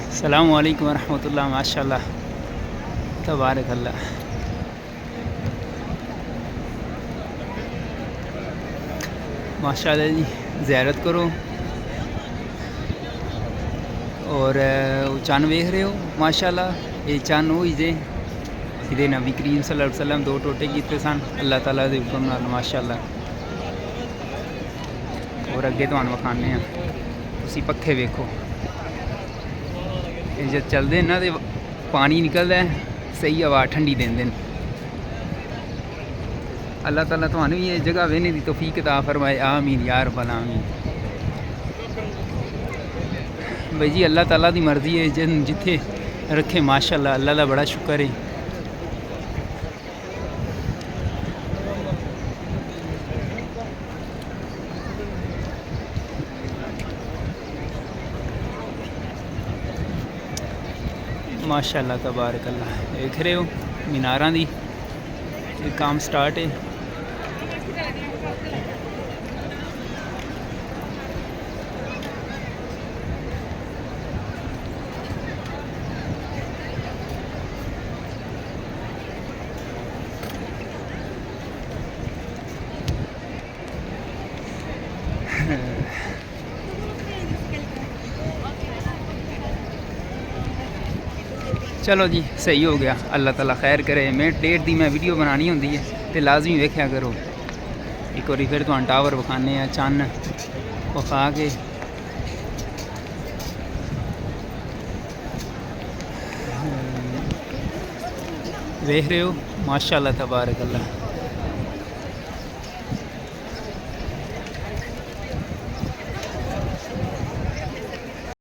अस्सलामु अलैकुम वरहमतुल्लाह। माशाल्लाह तबारक अल्लाह। माशाल्लाह जी, ज़ियारत करो और चन्न वेख रहे हो। माशाल्लाह ये चन्न होई जे जिहदे नबी करीम सल्लल्लाहु अलैहि वसल्लम दो टोटे कीते सन अल्लाह ताला दे हुक्म नाल। माशाल्लाह। और अगे तुहानूं विखाने आ, तुसीं पक्खे वेखो, ये जद चलदे ना ते पानी निकलदा है, सही हवा ठंडी देंदे न। अल्लाह ताला तुहानूं भी ये जगह वेहने दी तौफीक अता फरमाए। आमीन या रब्बल आमीन। भाई जी अल्लाह ताला दी मर्जी है, जिन जिथे रखे माशाल्लाह अल्लाह दा बड़ा शुक्र है। माशाल्लाह तबारक अल्लाह। देख रहे हो मीनारां दी काम स्टार्ट है। चलो जी सही हो गया, अल्लाह ताला खैर करे। मिनट डेढ़ दी मैं वीडियो बनानी होंदी है तो लाजमी वेख्या करो। एक बारी फिर तुहानूं टावर विखाने आ, चन्न विखा के वेख रहे हो। माशाल्लाह तबारक अल्लाह।